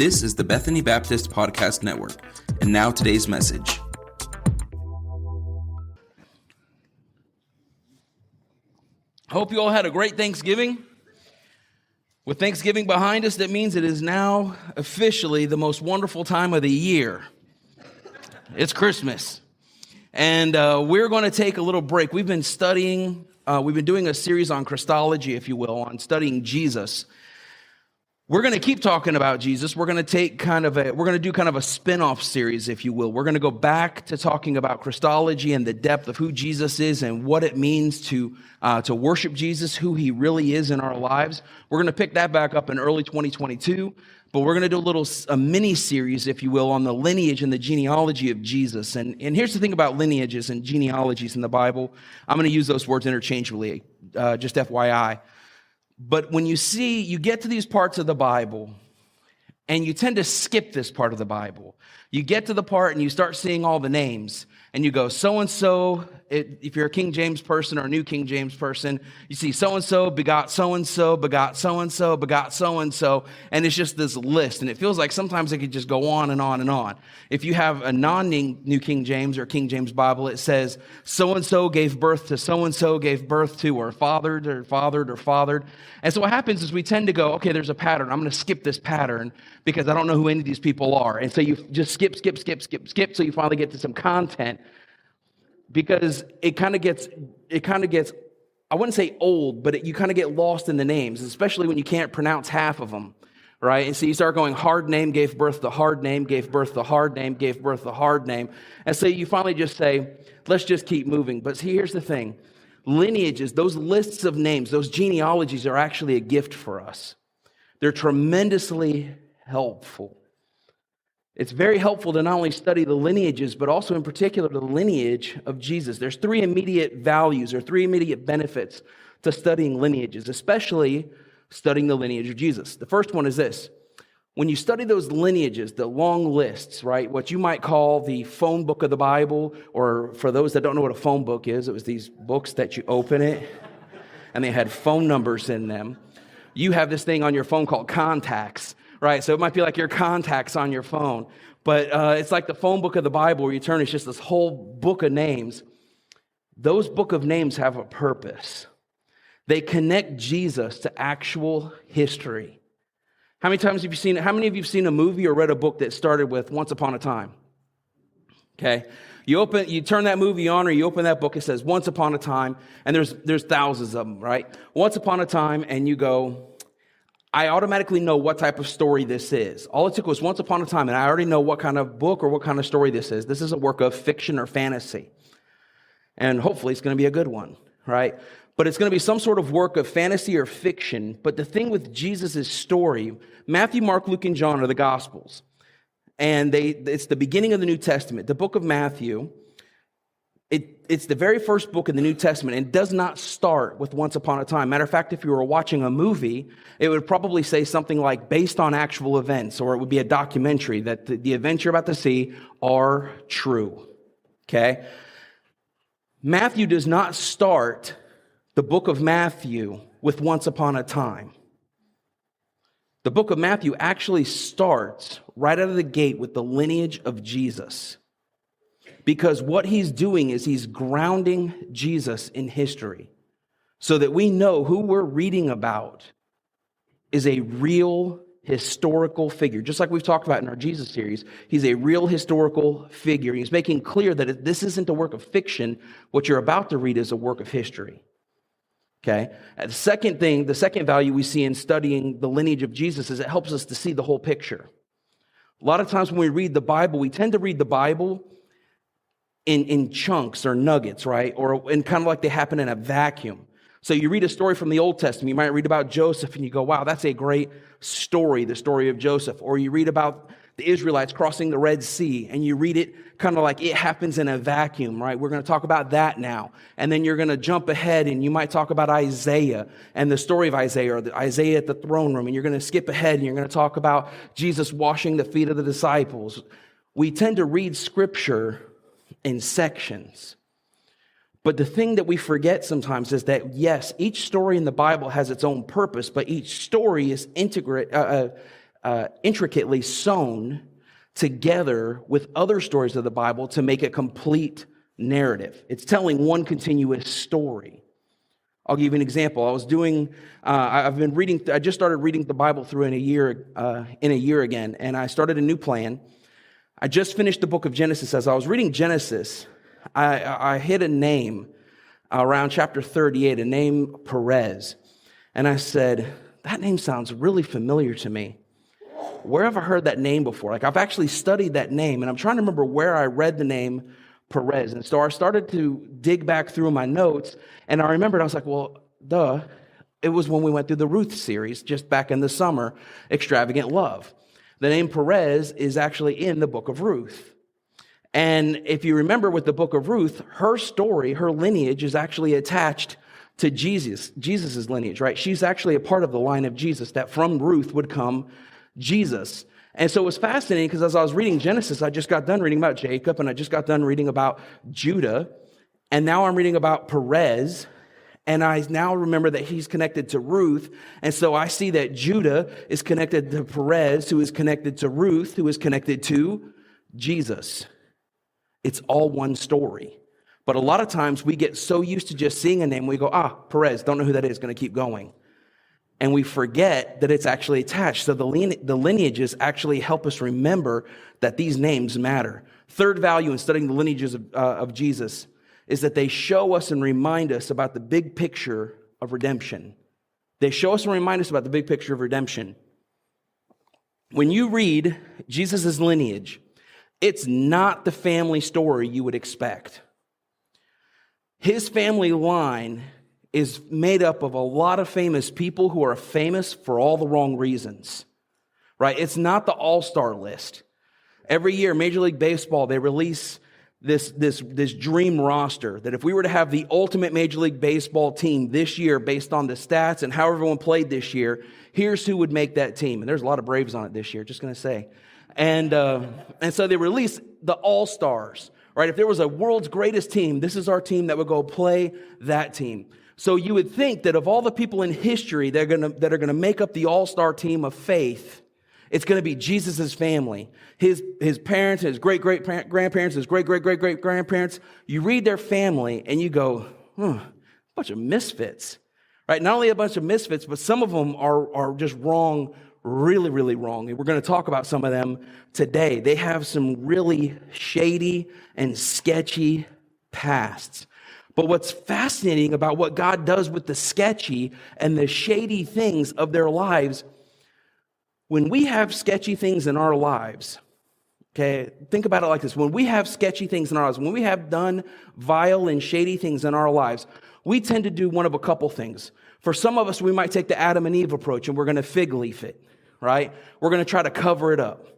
This is the Bethany Baptist Podcast Network, and now today's message. Hope you all had a great Thanksgiving. With Thanksgiving behind us, that means it is now officially the most wonderful time of the year. It's Christmas. And we're going to take a little break. We've been studying, we've been doing a series on Christology, if you will, on studying Jesus. We're going to keep talking about Jesus. We're going to do kind of a spin-off series, if you will. We're going to go back to talking about Christology and the depth of who Jesus is and what it means to worship Jesus, who he really is in our lives. We're going to pick that back up in early 2022, but we're going to do a mini series, if you will, on the lineage and the genealogy of Jesus. And here's the thing about lineages and genealogies in the Bible. I'm going to use those words interchangeably, just FYI. But when you get to these parts of the Bible, and you tend to skip this part of the Bible. You get to the part and you start seeing all the names, and you go, so-and-so, if you're a King James person or a New King James person, you see so-and-so begot so-and-so, begot so-and-so, begot so-and-so, and it's just this list, and it feels like sometimes it could just go on and on and on. If you have a non-New King James or King James Bible, it says so-and-so gave birth to so-and-so gave birth to, or fathered or fathered or fathered. And so what happens is we tend to go, okay, there's a pattern. I'm going to skip this pattern because I don't know who any of these people are. And so you just skip, so you finally get to some content. Because it kind of gets, I wouldn't say old, but you kind of get lost in the names, especially when you can't pronounce half of them, right? And so you start going, hard name gave birth to hard name, gave birth to hard name, gave birth to hard name. And so you finally just say, let's just keep moving. But see, here's the thing. Lineages, those lists of names, those genealogies are actually a gift for us. They're tremendously helpful. It's very helpful to not only study the lineages, but also in particular the lineage of Jesus. There's three immediate values or three immediate benefits to studying lineages, especially studying the lineage of Jesus. The first one is this. When you study those lineages, the long lists, right, what you might call the phone book of the Bible, or for those that don't know what a phone book is, it was these books that you open it, and they had phone numbers in them. You have this thing on your phone called contacts. Right, so it might be like your contacts on your phone, but it's like the phone book of the Bible where you turn, it's just this whole book of names. Those book of names have a purpose. They connect Jesus to actual history. How many of you have seen a movie or read a book that started with Once Upon a Time? Okay, you turn that movie on or you open that book, it says Once Upon a Time, and there's thousands of them, right? Once Upon a Time, and you go, I automatically know what type of story this is. All it took was once upon a time, and I already know what kind of book or what kind of story this is. This is a work of fiction or fantasy. And hopefully it's going to be a good one, right? But it's going to be some sort of work of fantasy or fiction. But the thing with Jesus' story, Matthew, Mark, Luke, and John are the Gospels. And it's the beginning of the New Testament. The book of Matthew, it's the very first book in the New Testament, and does not start with Once Upon a Time. Matter of fact, if you were watching a movie, it would probably say something like based on actual events, or it would be a documentary that the events you're about to see are true. Okay? Matthew does not start the book of Matthew with Once Upon a Time. The book of Matthew actually starts right out of the gate with the lineage of Jesus. Because what he's doing is he's grounding Jesus in history so that we know who we're reading about is a real historical figure. Just like we've talked about in our Jesus series, he's a real historical figure. He's making clear that this isn't a work of fiction. What you're about to read is a work of history. Okay? The second value we see in studying the lineage of Jesus is it helps us to see the whole picture. A lot of times when we read the Bible, we tend to read the Bible in chunks or nuggets, right? Or in kind of like they happen in a vacuum. So you read a story from the Old Testament, you might read about Joseph and you go, wow, that's a great story, the story of Joseph. Or you read about the Israelites crossing the Red Sea and you read it kind of like it happens in a vacuum, right? We're going to talk about that now. And then you're going to jump ahead and you might talk about Isaiah and the story of Isaiah, or Isaiah at the throne room. And you're going to skip ahead and you're going to talk about Jesus washing the feet of the disciples. We tend to read scripture in sections. But the thing that we forget sometimes is that, yes, each story in the Bible has its own purpose, but each story is intricately sewn together with other stories of the Bible to make a complete narrative. It's telling one continuous story. I'll give you an example. I just started reading the Bible through in a year again, and I started a new plan. I just finished the book of Genesis. As I was reading Genesis, I hit a name around chapter 38, a name Perez. And I said, that name sounds really familiar to me. Where have I heard that name before? Like, I've actually studied that name, and I'm trying to remember where I read the name Perez. And so I started to dig back through my notes, and I remembered, I was like, well, duh. It was when we went through the Ruth series just back in the summer, Extravagant Love. The name Perez is actually in the book of Ruth. And if you remember with the book of Ruth, her story, her lineage is actually attached to Jesus' lineage, right? She's actually a part of the line of Jesus, that from Ruth would come Jesus. And so it was fascinating because as I was reading Genesis, I just got done reading about Jacob, and I just got done reading about Judah, and now I'm reading about Perez, and I now remember that he's connected to Ruth, and so I see that Judah is connected to Perez, who is connected to Ruth, who is connected to Jesus. It's all one story. But a lot of times we get so used to just seeing a name, we go, Perez, don't know who that is, going to keep going. And we forget that it's actually attached. So the lineages actually help us remember that these names matter. Third value in studying the lineages of Jesus is that they show us and remind us about the big picture of redemption. They show us and remind us about the big picture of redemption. When you read Jesus' lineage, it's not the family story you would expect. His family line is made up of a lot of famous people who are famous for all the wrong reasons, right? It's not the all-star list. Every year, Major League Baseball, they release this dream roster that if we were to have the ultimate Major League Baseball team this year based on the stats and how everyone played this year, here's who would make that team. And there's a lot of Braves on it this year, just going to say. And so they release the all-stars, right? If there was a world's greatest team, this is our team that would go play that team. So you would think that of all the people in history that are gonna make up the all-star team of faith, it's going to be Jesus' family, his parents, his great-great-grandparents, his great-great-great-great-grandparents. You read their family and you go, a bunch of misfits, right? Not only a bunch of misfits, but some of them are just wrong, really, really wrong. And we're going to talk about some of them today. They have some really shady and sketchy pasts. But what's fascinating about what God does with the sketchy and the shady things of their lives, when we have sketchy things in our lives, okay, think about it like this. When we have sketchy things in our lives, when we have done vile and shady things in our lives, we tend to do one of a couple things. For some of us, we might take the Adam and Eve approach and we're going to fig leaf it, right? We're going to try to cover it up.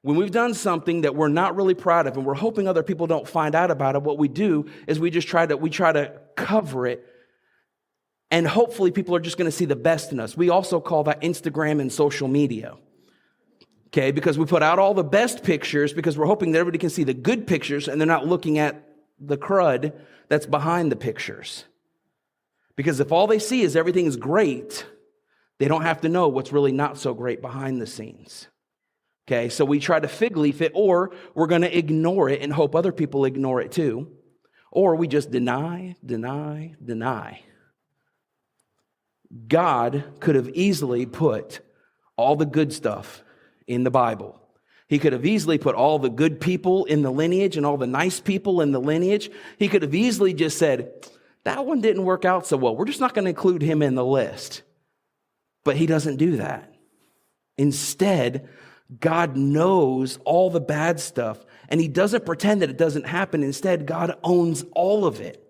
When we've done something that we're not really proud of and we're hoping other people don't find out about it, what we do is we try to cover it, and hopefully people are just going to see the best in us. We also call that Instagram and social media, okay? Because we put out all the best pictures because we're hoping that everybody can see the good pictures and they're not looking at the crud that's behind the pictures. Because if all they see is everything is great, they don't have to know what's really not so great behind the scenes. Okay, so we try to fig leaf it, or we're going to ignore it and hope other people ignore it too. Or we just deny. God could have easily put all the good stuff in the Bible. He could have easily put all the good people in the lineage and all the nice people in the lineage. He could have easily just said, that one didn't work out so well. We're just not going to include him in the list. But he doesn't do that. Instead, God knows all the bad stuff, and he doesn't pretend that it doesn't happen. Instead, God owns all of it,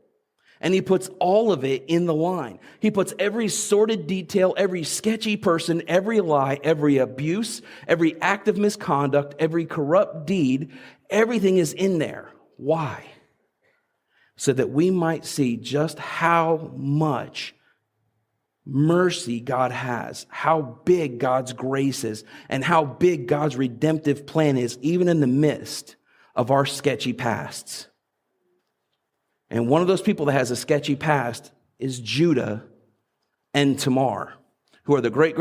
and he puts all of it in the line. He puts every sordid detail, every sketchy person, every lie, every abuse, every act of misconduct, every corrupt deed, everything is in there. Why? So that we might see just how much mercy God has, how big God's grace is, and how big God's redemptive plan is, even in the midst of our sketchy pasts. And one of those people that has a sketchy past is Judah and Tamar, who are the great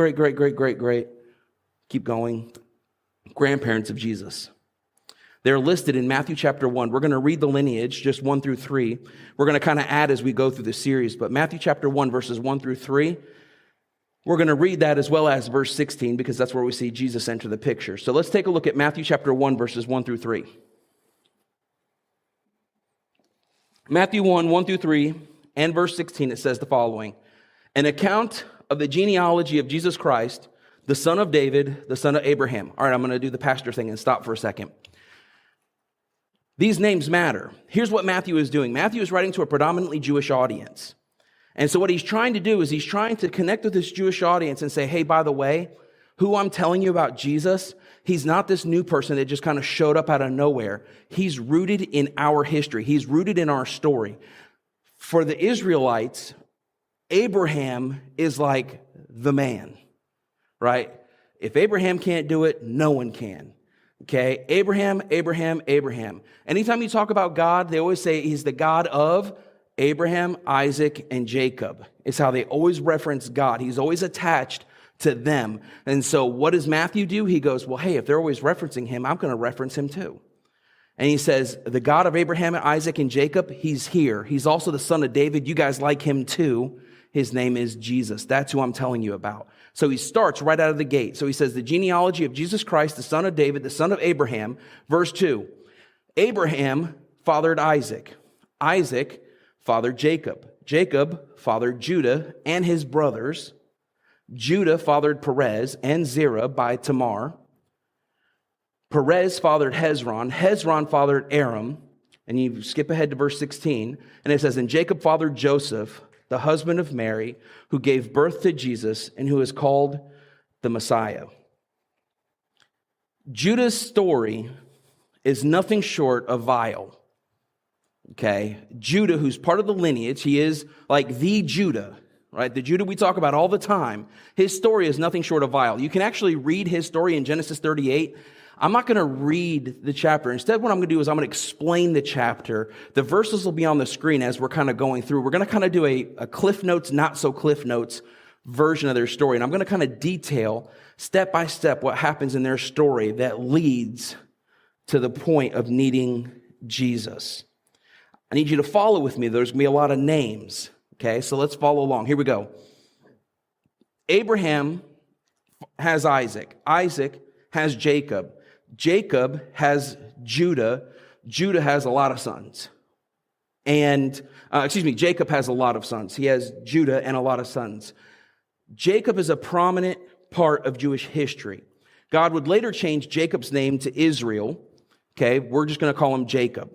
Keep going. Grandparents of Jesus. They're listed in Matthew chapter 1. We're going to read the lineage, just 1 through 3. We're going to kind of add as we go through the series. But Matthew chapter 1, verses 1 through 3, we're going to read that as well as verse 16, because that's where we see Jesus enter the picture. So let's take a look at Matthew chapter 1, verses 1 through 3. Matthew 1, 1 through 3, and verse 16, it says the following. An account of the genealogy of Jesus Christ, the son of David, the son of Abraham. All right, I'm going to do the pastor thing and stop for a second. These names matter. Here's what Matthew is doing. Matthew is writing to a predominantly Jewish audience. And so what he's trying to do is he's trying to connect with this Jewish audience and say, hey, by the way, who I'm telling you about Jesus, he's not this new person that just kind of showed up out of nowhere. He's rooted in our history. He's rooted in our story. For the Israelites, Abraham is like the man, right? If Abraham can't do it, no one can. Okay, Abraham, Abraham, Abraham. Anytime you talk about God, they always say he's the God of Abraham, Isaac, and Jacob. It's how they always reference God. He's always attached to them. And so what does Matthew do? He goes, well, hey, if they're always referencing him, I'm going to reference him too. And he says, the God of Abraham, Isaac, and Jacob, he's here. He's also the son of David. You guys like him too. His name is Jesus. That's who I'm telling you about. So he starts right out of the gate. So he says, the genealogy of Jesus Christ, the son of David, the son of Abraham. Verse 2, Abraham fathered Isaac. Isaac fathered Jacob. Jacob fathered Judah and his brothers. Judah fathered Perez and Zerah by Tamar. Perez fathered Hezron. Hezron fathered Aram. And you skip ahead to verse 16. And it says, and Jacob fathered Joseph, the husband of Mary, who gave birth to Jesus and who is called the Messiah. Judah's story is nothing short of vile. Okay? Judah, who's part of the lineage, he is like the Judah, right? The Judah we talk about all the time. His story is nothing short of vile. You can actually read his story in Genesis 38. I'm not going to read the chapter. Instead, what I'm going to do is I'm going to explain the chapter. The verses will be on the screen as we're kind of going through. We're going to kind of do a Cliff Notes, not so Cliff Notes version of their story. And I'm going to kind of detail step by step what happens in their story that leads to the point of needing Jesus. I need you to follow with me. There's going to be a lot of names. Okay, so let's follow along. Here we go. Abraham has Isaac. Isaac has Jacob. Jacob has Judah. Judah has a lot of sons. Jacob has a lot of sons. He has Judah and a lot of sons. Jacob is a prominent part of Jewish history. God would later change Jacob's name to Israel. Okay, we're just going to call him Jacob.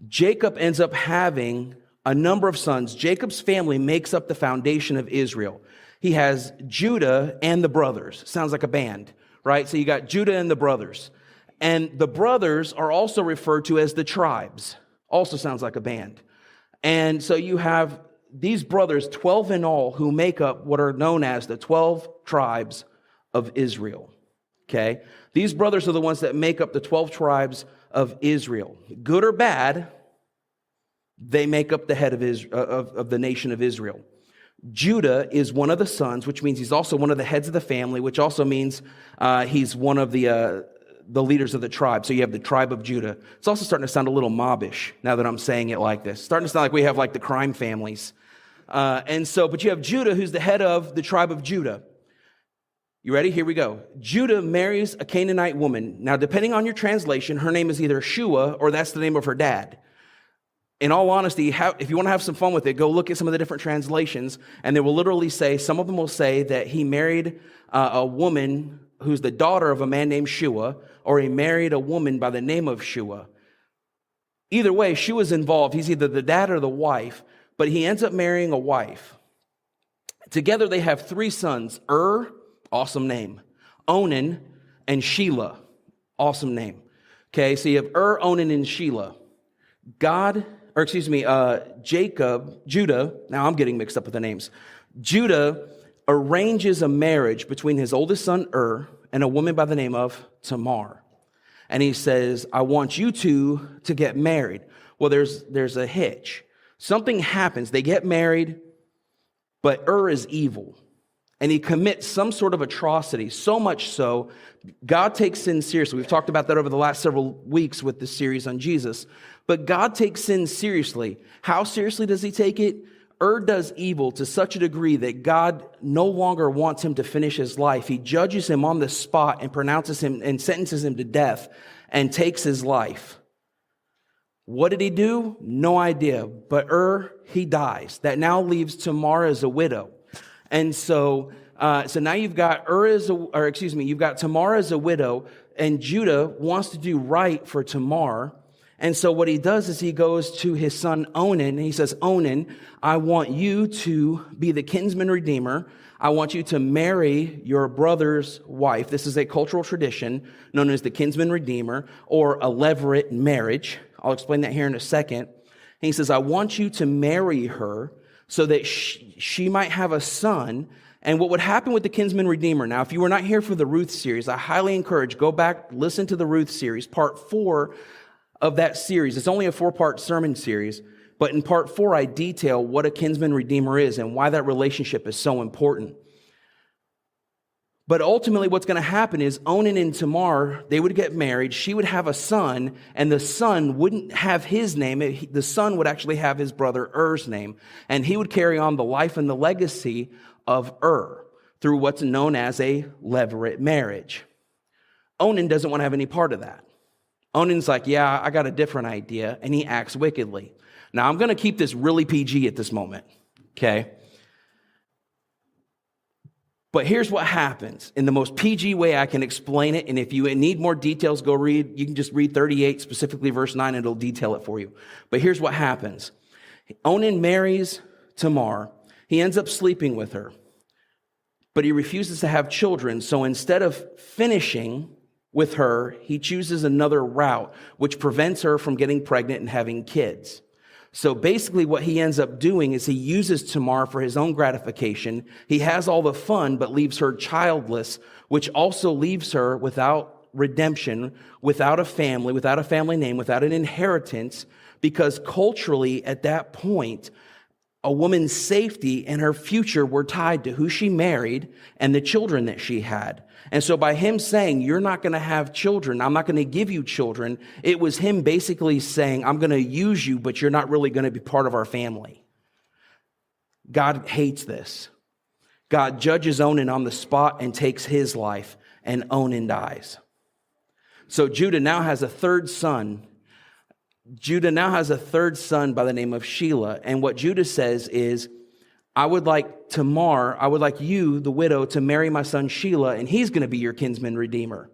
Jacob ends up having a number of sons. Jacob's family makes up the foundation of Israel. He has Judah and the brothers. Sounds like a band, right? So you got Judah and the brothers. And the brothers are also referred to as the tribes. Also sounds like a band. And so you have these brothers, 12 in all, who make up what are known as the 12 tribes of Israel. Okay? These brothers are the ones that make up the 12 tribes of Israel. Good or bad, they make up the head of the nation of Israel. Judah is one of the sons, which means he's also one of the heads of the family, which also means he's one of the leaders of the tribe. So you have the tribe of Judah. It's also starting to sound a little mobbish now that I'm saying it like this. It's starting to sound like we have like the crime families. But you have Judah, who's the head of the tribe of Judah. You ready? Here we go. Judah marries a Canaanite woman. Now, depending on your translation, her name is either Shua or that's the name of her dad. In all honesty, if you want to have some fun with it, go look at some of the different translations, and they will literally say, some of them will say that he married a woman who's the daughter of a man named Shua, or he married a woman by the name of Shua. Either way, Shua's involved. He's either the dad or the wife, but he ends up marrying a wife. Together they have 3 sons, awesome name, Onan, and Shelah, awesome name. Okay, so you have Onan, and Shelah. Judah, now I'm getting mixed up with the names. Judah arranges a marriage between his oldest son, and a woman by the name of Tamar. And he says, I want you two to get married. Well, there's a hitch. Something happens. They get married, but is evil. and he commits some sort of atrocity, so much so, God takes sin seriously. We've talked about that over the last several weeks with this series on Jesus. But God takes sin seriously. How seriously does he take it? Does evil to such a degree that God no longer wants him to finish his life. He judges him on the spot and pronounces him and sentences him to death and takes his life. What did he do? No idea. But he dies. That now leaves Tamar as a widow. And so now you've got you've got Tamar as a widow, and Judah wants to do right for Tamar. And so what he does is he goes to his son Onan, and he says, Onan, I want you to be the kinsman redeemer. I want you to marry your brother's wife. This is a cultural tradition known as the kinsman redeemer, or a levirate marriage. I'll explain that here in a second. And he says, I want you to marry her so that she might have a son. And what would happen with the kinsman redeemer? Now, if you were not here for the Ruth series, I highly encourage, go back, listen to the Ruth series, part 4 of that series. It's only a 4-part sermon series, but in part 4, I detail what a kinsman redeemer is and why that relationship is so important. But ultimately, what's going to happen is Onan and Tamar, they would get married. She would have a son, and the son wouldn't have his name. The son would actually have his brother Er's name, and he would carry on the life and the legacy of through what's known as a levirate marriage. Onan doesn't want to have any part of that. Onan's like, yeah, I got a different idea, and he acts wickedly. Now, I'm going to keep this really PG at this moment, okay? But here's what happens in the most PG way I can explain it. And if you need more details, you can just read 38, specifically verse 9, and it'll detail it for you. But here's what happens. Onan marries Tamar. He ends up sleeping with her, but he refuses to have children. So instead of finishing with her, he chooses another route, which prevents her from getting pregnant and having kids. So basically what he ends up doing is he uses Tamar for his own gratification. He has all the fun, but leaves her childless, which also leaves her without redemption, without a family name, without an inheritance, because culturally at that point, a woman's safety and her future were tied to who she married and the children that she had. And so by him saying, you're not going to have children, I'm not going to give you children, it was him basically saying, I'm going to use you, but you're not really going to be part of our family. God hates this. God judges Onan on the spot and takes his life, and Onan dies. So Judah now has a third son. Judah now has a third son by the name of Shelah. And what Judah says is, I would like Tamar, I would like you, the widow, to marry my son Shelah, and he's going to be your kinsman redeemer.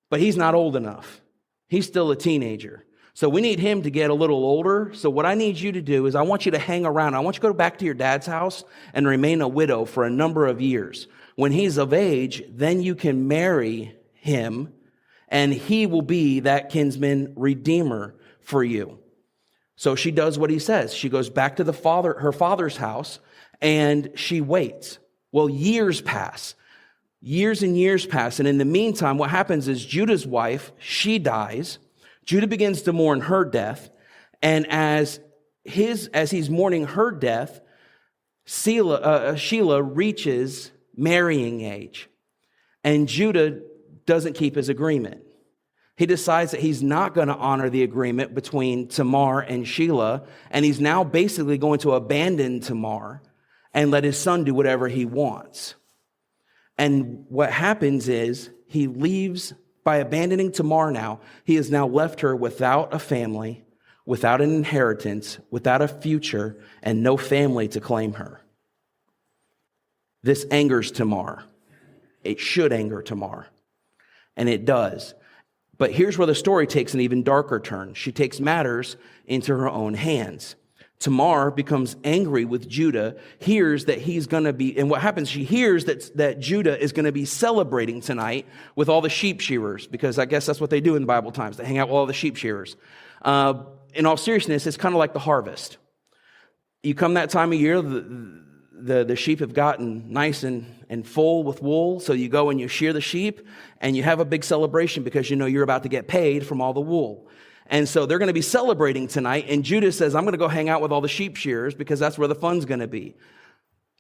But he's not old enough. He's still a teenager. So we need him to get a little older. So what I need you to do is I want you to hang around. I want you to go back to your dad's house and remain a widow for a number of years. When he's of age, then you can marry him, and he will be that kinsman redeemer for you. So she does what he says. She goes back to her father's house, and she waits. Well, years pass. Years and years pass. And in the meantime, what happens is Judah's wife, she dies. Judah begins to mourn her death. And as he's mourning her death, Shelah reaches marrying age. And Judah doesn't keep his agreement. He decides that he's not going to honor the agreement between Tamar and Shelah, and he's now basically going to abandon Tamar and let his son do whatever he wants. And what happens is he leaves by abandoning Tamar now. He has now left her without a family, without an inheritance, without a future, and no family to claim her. This angers Tamar. It should anger Tamar, and it does. But here's where the story takes an even darker turn. She takes matters into her own hands. Tamar becomes angry with Judah, hears that he's going to be, and what happens, she hears that Judah is going to be celebrating tonight with all the sheep shearers, because I guess that's what they do in Bible times. They hang out with all the sheep shearers. In all seriousness, it's kind of like the harvest. You come that time of year, the sheep have gotten nice and full with wool, so you go and you shear the sheep, and you have a big celebration because you know you're about to get paid from all the wool. And so they're going to be celebrating tonight, and Judah says, I'm going to go hang out with all the sheep shearers because that's where the fun's going to be.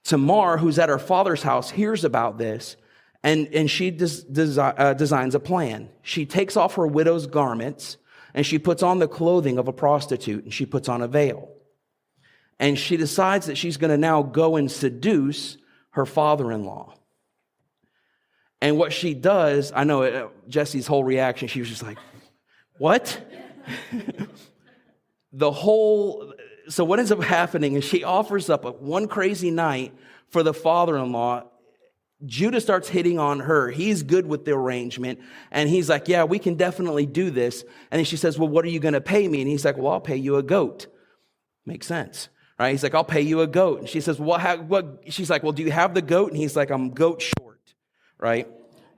Tamar, who's at her father's house, hears about this, and she designs a plan. She takes off her widow's garments, and she puts on the clothing of a prostitute, and she puts on a veil. And she decides that she's going to now go and seduce her father-in-law. And what she does, I know Jesse's whole reaction, she was just like, what? So what ends up happening is she offers up one crazy night for the father-in-law. Judah starts hitting on her. He's good with the arrangement. And he's like, yeah, we can definitely do this. And then she says, well, what are you going to pay me? And he's like, well, I'll pay you a goat. Makes sense, right? He's like, I'll pay you a goat. And she says, what? She's like, well, do you have the goat? And he's like, I'm goat short, right?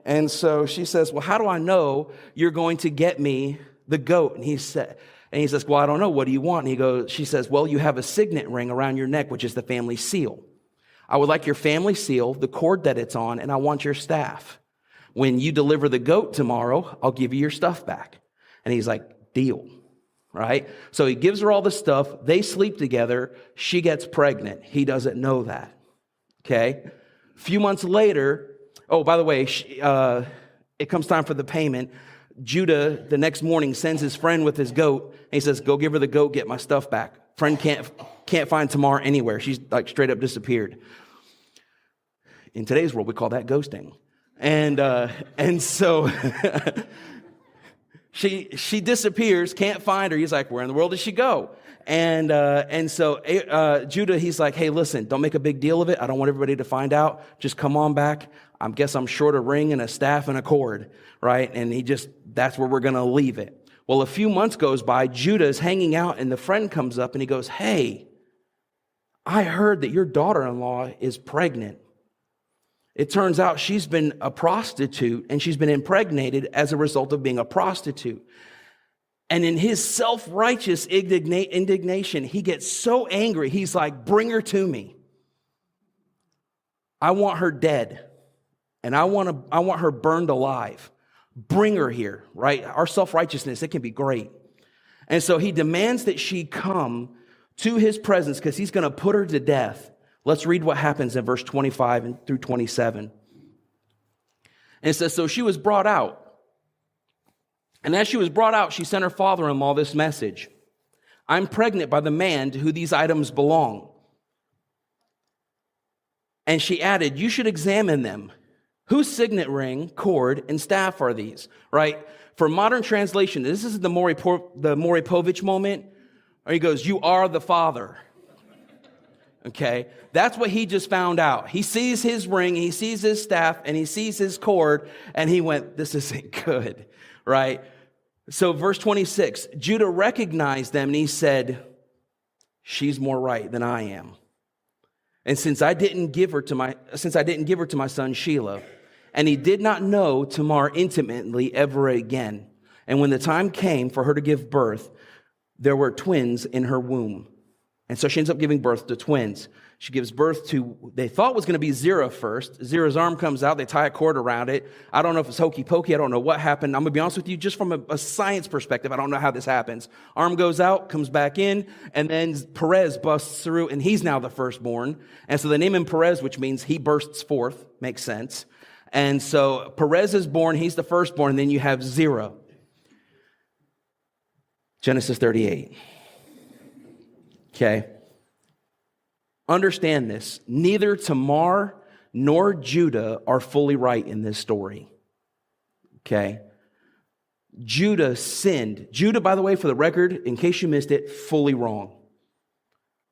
And so she says, well, how do I know you're going to get me the goat? And he says, well, I don't know. What do you want? And she says, well, you have a signet ring around your neck, which is the family seal. I would like your family seal, the cord that it's on, and I want your staff. When you deliver the goat tomorrow, I'll give you your stuff back. And he's like, deal, right? So he gives her all the stuff. They sleep together. She gets pregnant. He doesn't know that, okay? A few months later, oh, by the way, it comes time for the payment. Judah, the next morning, sends his friend with his goat, and he says, go give her the goat, get my stuff back. Friend can't find Tamar anywhere. She's like straight up disappeared. In today's world, we call that ghosting. And so she disappears, can't find her. He's like, where in the world did she go? And so Judah, he's like, hey, listen, don't make a big deal of it. I don't want everybody to find out. Just come on back. I guess I'm short a ring and a staff and a cord, right? And that's where we're going to leave it. Well, a few months goes by, Judah's hanging out, and the friend comes up and he goes, hey, I heard that your daughter-in-law is pregnant. It turns out she's been a prostitute, and she's been impregnated as a result of being a prostitute. And in his self-righteous indignation, he gets so angry, he's like, bring her to me. I want her dead, and I want her burned alive. Bring her here, right? Our self-righteousness, it can be great. And so he demands that she come to his presence because he's going to put her to death. Let's read what happens in verse 25 and through 27. And it says, so she was brought out. And as she was brought out, she sent her father-in-law this message. I'm pregnant by the man to whom these items belong. And she added, you should examine them. Whose signet ring, cord, and staff are these? Right? For modern translation, this is the Maury Povich moment. Or he goes, you are the father. Okay? That's what he just found out. He sees his ring, he sees his staff, and he sees his cord, and he went, this isn't good. Right? So verse 26, Judah recognized them, and he said, she's more right than I am. And since I didn't give her to my son Shelah, and he did not know Tamar intimately ever again. And when the time came for her to give birth, there were twins in her womb. And so she ends up giving birth to twins. She gives birth to, they thought was going to be Zerah first. Zerah's arm comes out. They tie a cord around it. I don't know if it's hokey pokey. I don't know what happened. I'm going to be honest with you, just from a science perspective, I don't know how this happens. Arm goes out, comes back in, and then Perez busts through, and he's now the firstborn. And so they name him Perez, which means he bursts forth. Makes sense. And so Perez is born. He's the firstborn. And then you have Zerah. Genesis 38. Okay. Understand this. Neither Tamar nor Judah are fully right in this story. Okay. Judah sinned. Judah, by the way, for the record, in case you missed it, fully wrong.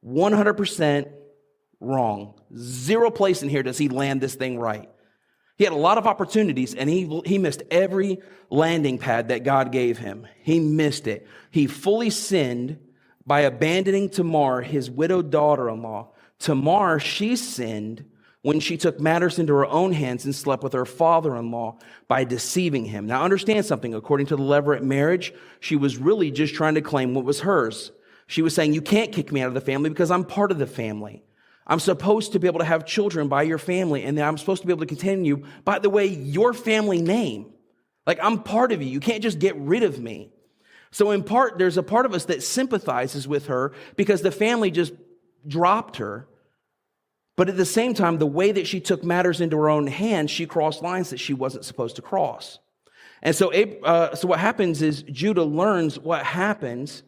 100% wrong. Zero place in here does he land this thing right. He had a lot of opportunities, and he missed every landing pad that God gave him. He missed it. He fully sinned by abandoning Tamar, his widowed daughter-in-law. Tamar, she sinned when she took matters into her own hands and slept with her father-in-law by deceiving him. Now understand something. According to the Levirate marriage, she was really just trying to claim what was hers. She was saying, you can't kick me out of the family because I'm part of the family. I'm supposed to be able to have children by your family, and I'm supposed to be able to continue, by the way, your family name. Like, I'm part of you. You can't just get rid of me. So in part, there's a part of us that sympathizes with her because the family just dropped her. But at the same time, the way that she took matters into her own hands, she crossed lines that she wasn't supposed to cross. And so what happens is Judah learns what happens,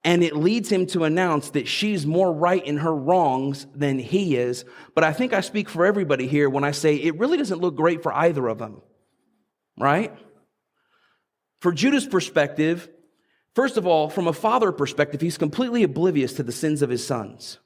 and it leads him to announce that she's more right in her wrongs than he is. But I think I speak for everybody here when I say it really doesn't look great for either of them, right? For Judah's perspective, first of all, from a father perspective, he's completely oblivious to the sins of his sons.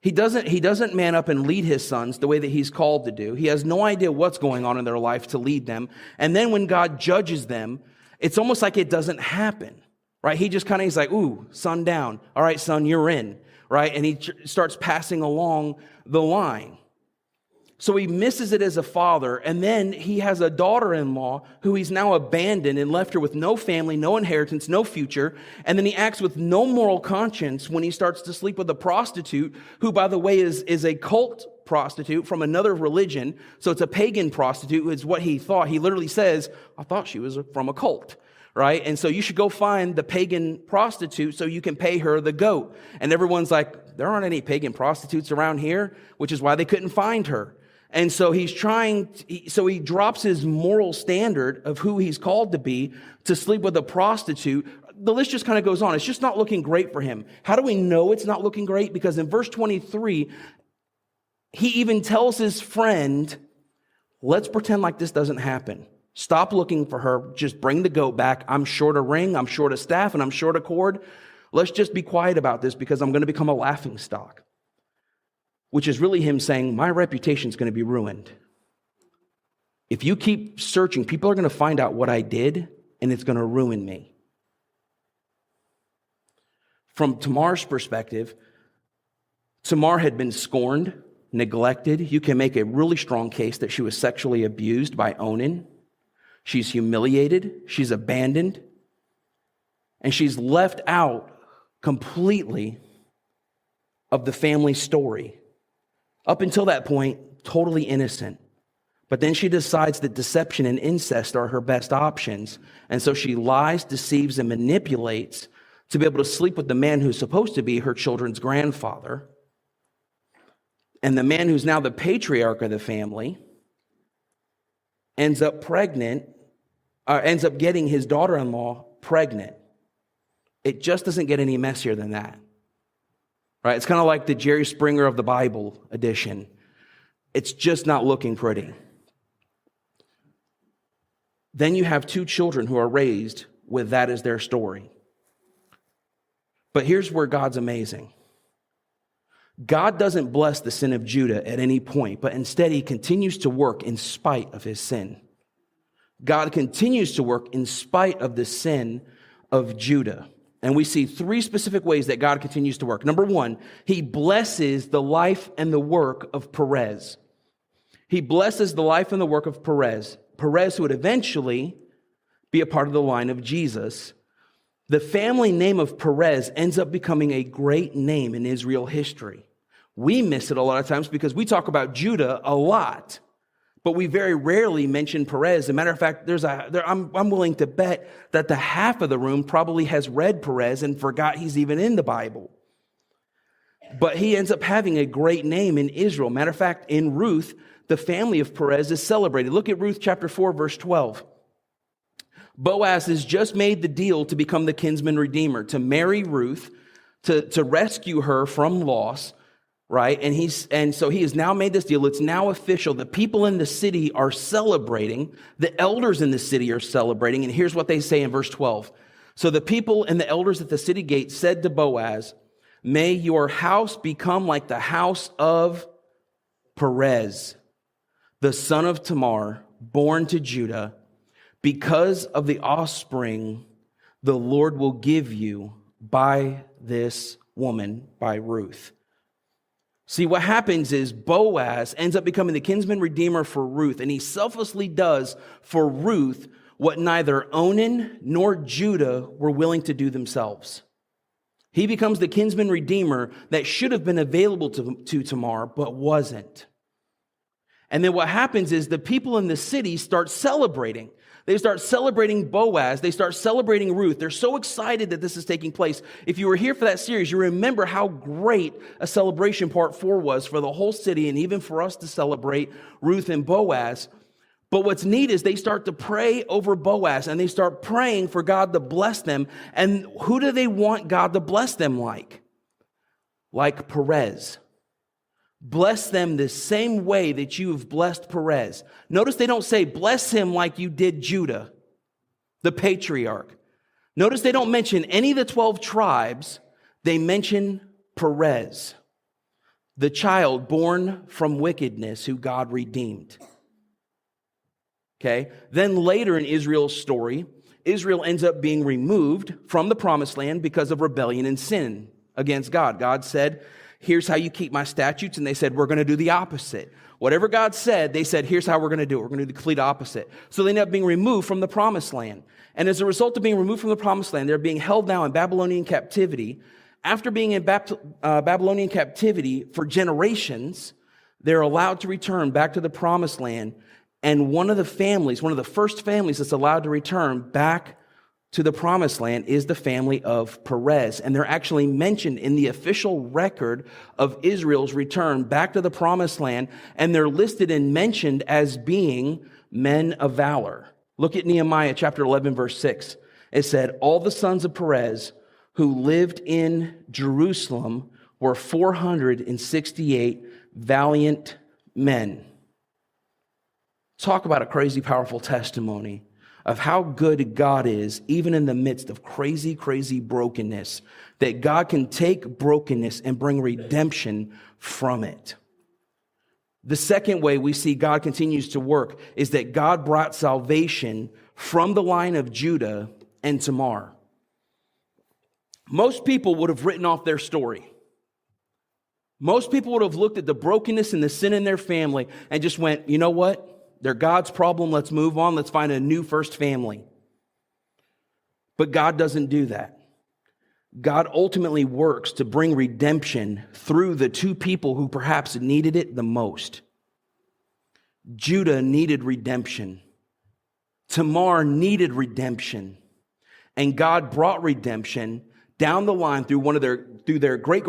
He doesn't man up and lead his sons the way that he's called to do. He has no idea what's going on in their life to lead them. And then when God judges them, it's almost like it doesn't happen, right? He just he's like, ooh, son down. All right, son, you're in, right? And he starts passing along the line. So he misses it as a father, and then he has a daughter-in-law who he's now abandoned and left her with no family, no inheritance, no future. And then he acts with no moral conscience when he starts to sleep with a prostitute, who, by the way, is a cult prostitute from another religion. So it's a pagan prostitute, is what he thought. He literally says, I thought she was from a cult, right? And so you should go find the pagan prostitute so you can pay her the goat. And everyone's like, there aren't any pagan prostitutes around here, which is why they couldn't find her. And so he drops his moral standard of who he's called to be to sleep with a prostitute. The list just kind of goes on. It's just not looking great for him. How do we know it's not looking great? Because in verse 23, he even tells his friend, let's pretend like this doesn't happen. Stop looking for her. Just bring the goat back. I'm short a ring, I'm short a staff, and I'm short a cord. Let's just be quiet about this because I'm going to become a laughingstock. Which is really him saying, my reputation is going to be ruined. If you keep searching, people are going to find out what I did, and it's going to ruin me. From Tamar's perspective, Tamar had been scorned, neglected. You can make a really strong case that she was sexually abused by Onan. She's humiliated. She's abandoned. And she's left out completely of the family story. Up until that point, totally innocent. But then she decides that deception and incest are her best options. And so she lies, deceives, and manipulates to be able to sleep with the man who's supposed to be her children's grandfather. And the man who's now the patriarch of the family ends up getting his daughter-in-law pregnant. It just doesn't get any messier than that. Right? It's kind of like the Jerry Springer of the Bible edition. It's just not looking pretty. Then you have two children who are raised with that as their story. But here's where God's amazing. God doesn't bless the sin of Judah at any point, but instead he continues to work in spite of his sin. God continues to work in spite of the sin of Judah. And we see three specific ways that God continues to work. Number one, he blesses the life and the work of Perez. He blesses the life and the work of Perez. Perez, who would eventually be a part of the line of Jesus. The family name of Perez ends up becoming a great name in Israel history. We miss it a lot of times because we talk about Judah a lot, but we very rarely mention Perez. As a matter of fact, I'm willing to bet that the half of the room probably has read Perez and forgot he's even in the Bible. But he ends up having a great name in Israel. Matter of fact, in Ruth, the family of Perez is celebrated. Look at Ruth chapter 4, verse 12. Boaz has just made the deal to become the kinsman redeemer, to marry Ruth, to rescue her from loss. Right? And so he has now made this deal. It's now official. The people in the city are celebrating. The elders in the city are celebrating. And here's what they say in verse 12. So the people and the elders at the city gate said to Boaz, may your house become like the house of Perez, the son of Tamar, born to Judah. Because of the offspring the Lord will give you by this woman, by Ruth. See, what happens is Boaz ends up becoming the kinsman redeemer for Ruth, and he selflessly does for Ruth what neither Onan nor Judah were willing to do themselves. He becomes the kinsman redeemer that should have been available to Tamar, but wasn't. And then what happens is the people in the city start celebrating. They start celebrating Boaz. They start celebrating Ruth. They're so excited that this is taking place. If you were here for that series, you remember how great a celebration part 4 was for the whole city and even for us to celebrate Ruth and Boaz. But what's neat is they start to pray over Boaz, and they start praying for God to bless them. And who do they want God to bless them like? Like Perez. Bless them the same way that you have blessed Perez. Notice they don't say, bless him like you did Judah, the patriarch. Notice they don't mention any of the 12 tribes. They mention Perez, the child born from wickedness who God redeemed. Okay? Then later in Israel's story, Israel ends up being removed from the promised land because of rebellion and sin against God. God said, here's how you keep my statutes. And they said, we're going to do the opposite. Whatever God said, they said, here's how we're going to do it. We're going to do the complete opposite. So they end up being removed from the promised land. And as a result of being removed from the promised land, they're being held now in Babylonian captivity. After being in Babylonian captivity for generations, they're allowed to return back to the promised land. And one of the first families that's allowed to return back to the promised land is the family of Perez. And they're actually mentioned in the official record of Israel's return back to the promised land. And they're listed and mentioned as being men of valor. Look at Nehemiah chapter 11, verse 6. It said, all the sons of Perez who lived in Jerusalem were 468 valiant men. Talk about a crazy, powerful testimony of how good God is, even in the midst of crazy, crazy brokenness, that God can take brokenness and bring redemption from it. The second way we see God continues to work is that God brought salvation from the line of Judah and Tamar. Most people would have written off their story. Most people would have looked at the brokenness and the sin in their family and just went, you know what? They're God's problem. Let's move on. Let's find a new first family. But God doesn't do that. God ultimately works to bring redemption through the two people who perhaps needed it the most. Judah needed redemption. Tamar needed redemption. And God brought redemption down the line through their great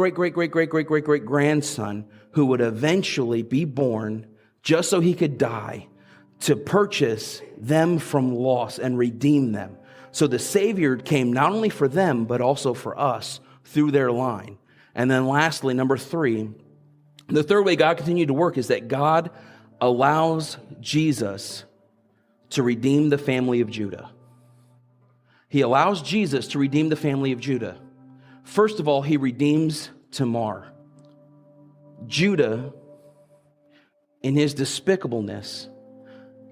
grandson, who would eventually be born just so he could die, to purchase them from loss and redeem them. So the Savior came not only for them, but also for us through their line. And then lastly, number 3, the third way God continued to work is that God allows Jesus to redeem the family of Judah. He allows Jesus to redeem the family of Judah. First of all, he redeems Tamar. Judah, in his despicableness,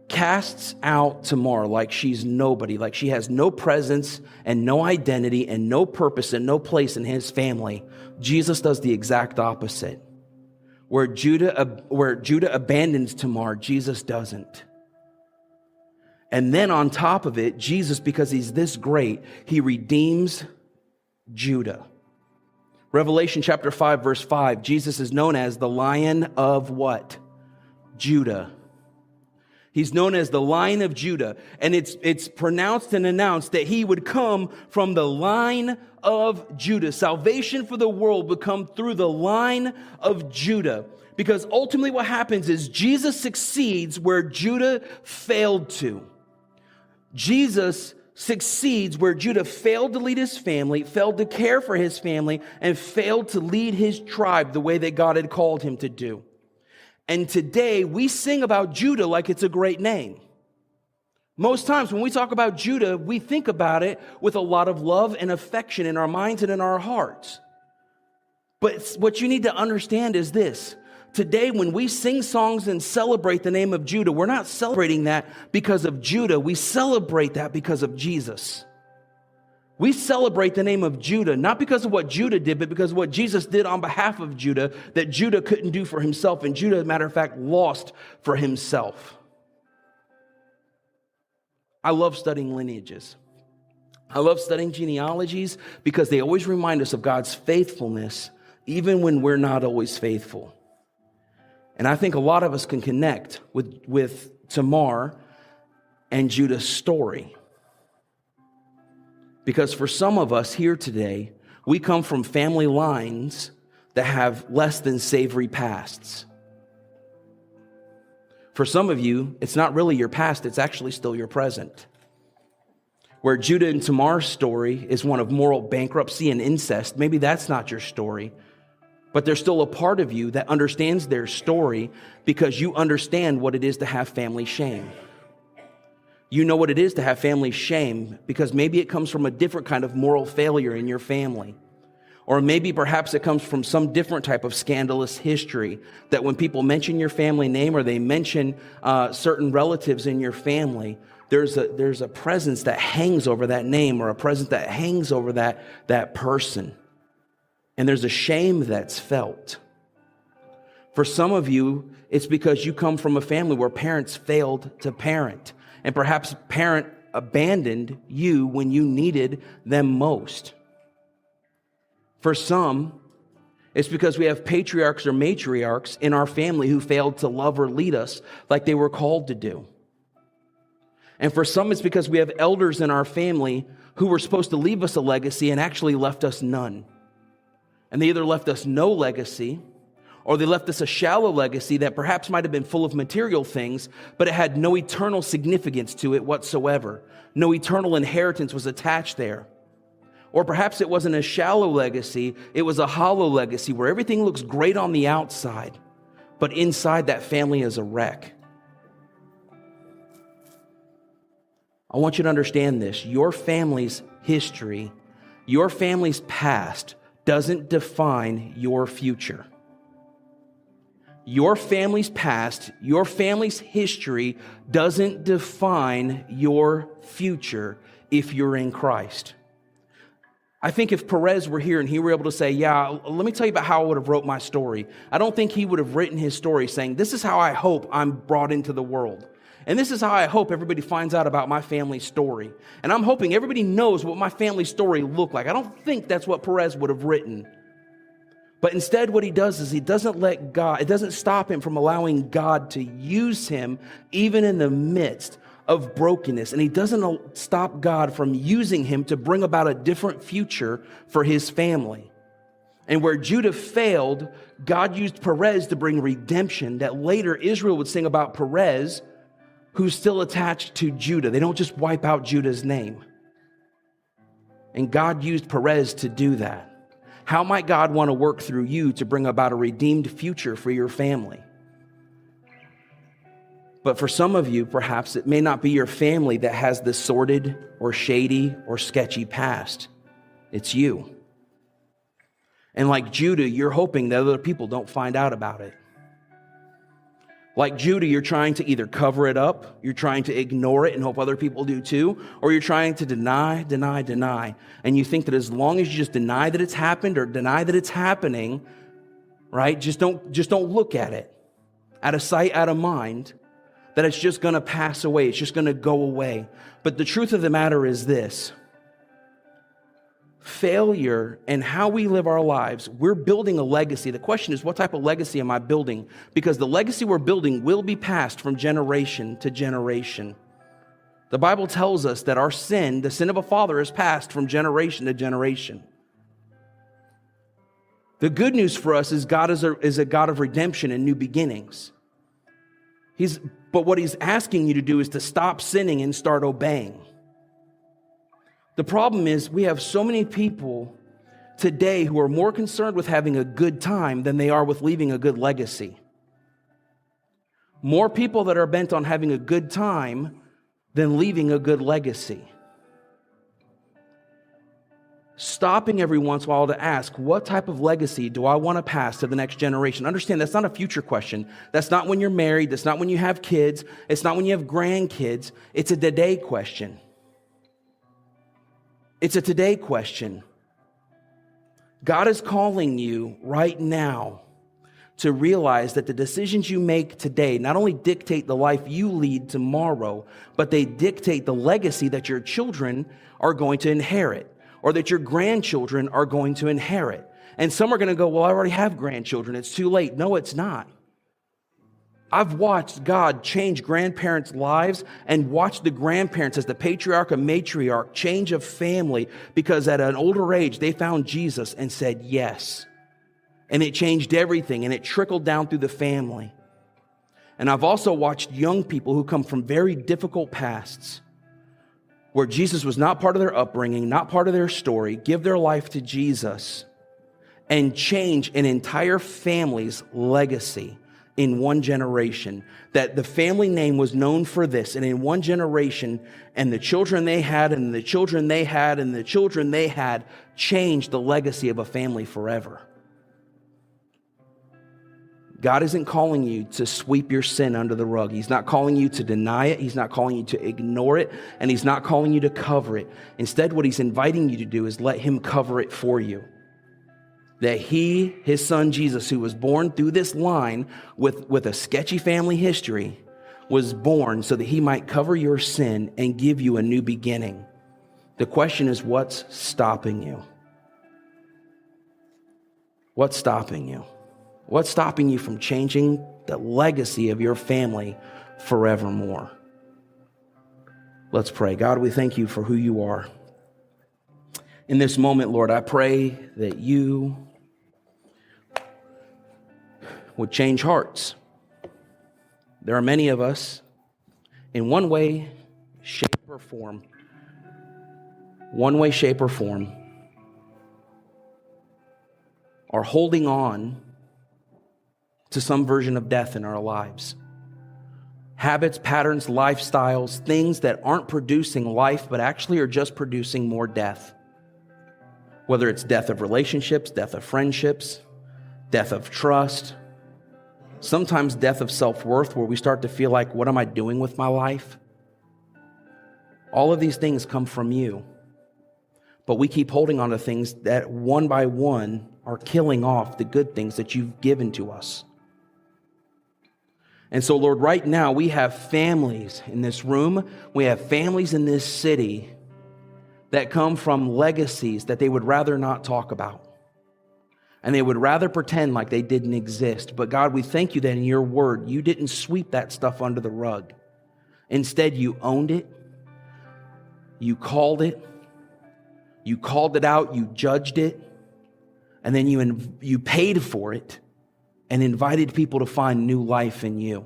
casts out Tamar like she's nobody, like she has no presence and no identity and no purpose and no place in his family. Jesus does the exact opposite. Where Judah abandons Tamar, Jesus doesn't. And then on top of it, Jesus, because he's this great, he redeems Judah. Revelation chapter 5, verse 5, Jesus is known as the Lion of what? Judah. He's known as the Lion of Judah, and it's pronounced and announced that he would come from the line of Judah. Salvation for the world would come through the line of Judah, because ultimately what happens is Jesus succeeds where Judah failed to. Jesus succeeds where Judah failed to lead his family, failed to care for his family, and failed to lead his tribe the way that God had called him to do. And today, we sing about Judah like it's a great name. Most times when we talk about Judah, we think about it with a lot of love and affection in our minds and in our hearts. But what you need to understand is this. Today, when we sing songs and celebrate the name of Judah, we're not celebrating that because of Judah. We celebrate that because of Jesus. We celebrate the name of Judah, not because of what Judah did, but because of what Jesus did on behalf of Judah, that Judah couldn't do for himself, and Judah, as a matter of fact, lost for himself. I love studying lineages. I love studying genealogies because they always remind us of God's faithfulness, even when we're not always faithful. And I think a lot of us can connect with Tamar and Judah's story. Because for some of us here today, we come from family lines that have less than savory pasts. For some of you, it's not really your past, it's actually still your present. Where Judah and Tamar's story is one of moral bankruptcy and incest, maybe that's not your story, but there's still a part of you that understands their story because you understand what it is to have family shame. You know what it is to have family shame because maybe it comes from a different kind of moral failure in your family. Or maybe perhaps it comes from some different type of scandalous history that when people mention your family name or they mention certain relatives in your family, there's a presence that hangs over that name or a presence that hangs over that person. And there's a shame that's felt. For some of you, it's because you come from a family where parents failed to parent. And perhaps parent abandoned you when you needed them most. For some, it's because we have patriarchs or matriarchs in our family who failed to love or lead us like they were called to do. And for some, it's because we have elders in our family who were supposed to leave us a legacy and actually left us none. And they either left us no legacy, or they left us a shallow legacy that perhaps might have been full of material things, but it had no eternal significance to it whatsoever. No eternal inheritance was attached there. Or perhaps it wasn't a shallow legacy, it was a hollow legacy where everything looks great on the outside, but inside that family is a wreck. I want you to understand this. Your family's history, your family's past doesn't define your future. Your family's past, your family's history doesn't define your future if you're in Christ. I think if Perez were here and he were able to say, yeah, let me tell you about how I would have wrote my story. I don't think he would have written his story saying, this is how I hope I'm brought into the world. And this is how I hope everybody finds out about my family story. And I'm hoping everybody knows what my family story looked like. I don't think that's what Perez would have written. But instead what he does is he doesn't let God, it doesn't stop him from allowing God to use him even in the midst of brokenness. And he doesn't stop God from using him to bring about a different future for his family. And where Judah failed, God used Perez to bring redemption that later Israel would sing about Perez, who's still attached to Judah. They don't just wipe out Judah's name. And God used Perez to do that. How might God want to work through you to bring about a redeemed future for your family? But for some of you, perhaps it may not be your family that has the sordid or shady or sketchy past. It's you. And like Judah, you're hoping that other people don't find out about it. Like Judah, you're trying to either cover it up, you're trying to ignore it and hope other people do too, or you're trying to deny. And you think that as long as you just deny that it's happened or deny that it's happening, right? Just don't look at it. Out of sight, out of mind, that it's just going to pass away. It's just going to go away. But the truth of the matter is this. Failure and how we live our lives, we're building a legacy. The question is, what type of legacy am I building? Because the legacy we're building will be passed from generation to generation. The Bible tells us that our sin, the sin of a father, is passed from generation to generation. The good news for us is God is a God of redemption and new beginnings. But what he's asking you to do is to stop sinning and start obeying. The problem is we have so many people today who are more concerned with having a good time than they are with leaving a good legacy. More people that are bent on having a good time than leaving a good legacy. Stopping every once in a while to ask, what type of legacy do I want to pass to the next generation? Understand, that's not a future question. That's not when you're married. That's not when you have kids. It's not when you have grandkids. It's a today question. It's a today question. God is calling you right now to realize that the decisions you make today not only dictate the life you lead tomorrow, but they dictate the legacy that your children are going to inherit, or that your grandchildren are going to inherit. And some are going to go, well, I already have grandchildren. It's too late. No, it's not. I've watched God change grandparents' lives and watched the grandparents as the patriarch and matriarch change a family because at an older age, they found Jesus and said yes. And it changed everything, and it trickled down through the family. And I've also watched young people who come from very difficult pasts where Jesus was not part of their upbringing, not part of their story, give their life to Jesus and change an entire family's legacy in one generation. That the family name was known for this, and in one generation, and the children they had, and the children they had, and the children they had changed the legacy of a family forever. God isn't calling you to sweep your sin under the rug. He's not calling you to deny it. He's not calling you to ignore it. And He's not calling you to cover it. Instead, what He's inviting you to do is let Him cover it for you. That He, His Son Jesus, who was born through this line with a sketchy family history, was born so that He might cover your sin and give you a new beginning. The question is, what's stopping you? What's stopping you? What's stopping you from changing the legacy of your family forevermore? Let's pray. God, we thank You for who You are. In this moment, Lord, I pray that You would change hearts. There are many of us, in one way, shape, or form, are holding on to some version of death in our lives. Habits, patterns, lifestyles, things that aren't producing life, but actually are just producing more death. Whether it's death of relationships, death of friendships, death of trust, sometimes death of self-worth, where we start to feel like, what am I doing with my life? All of these things come from You. But we keep holding on to things that one by one are killing off the good things that You've given to us. And so, Lord, right now we have families in this room, we have families in this city that come from legacies that they would rather not talk about. And they would rather pretend like they didn't exist. But God, we thank You that in Your word, You didn't sweep that stuff under the rug. Instead, You owned it, You called it out, You judged it, and then you paid for it and invited people to find new life in You.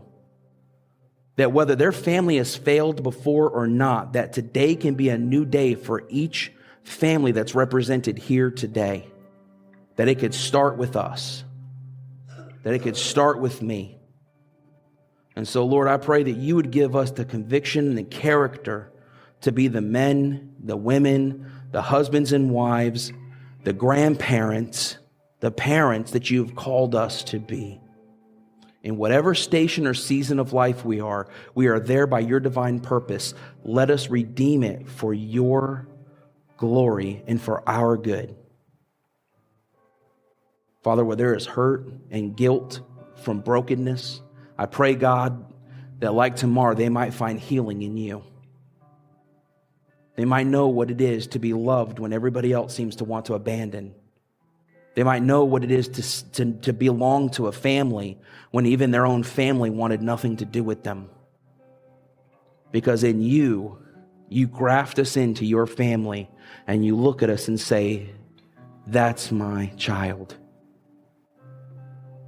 That whether their family has failed before or not, that today can be a new day for each family that's represented here today. That it could start with us. That it could start with me. And so, Lord, I pray that You would give us the conviction and the character to be the men, the women, the husbands and wives, the grandparents, the parents that You've called us to be. In whatever station or season of life we are there by Your divine purpose. Let us redeem it for Your glory and for our good. Father, where there is hurt and guilt from brokenness, I pray, God, that like Tamar, they might find healing in You. They might know what it is to be loved when everybody else seems to want to abandon. They might know what it is to belong to a family when even their own family wanted nothing to do with them. Because in You graft us into Your family and You look at us and say, that's my child.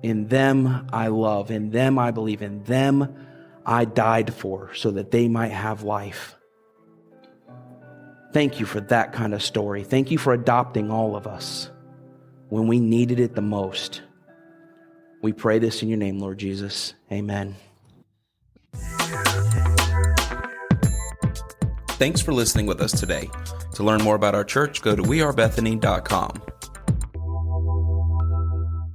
In them I love, in them I believe, in them I died for so that they might have life. Thank You for that kind of story. Thank You for adopting all of us when we needed it the most. We pray this in Your name, Lord Jesus. Amen. Thanks for listening with us today. To learn more about our church, go to wearebethany.com.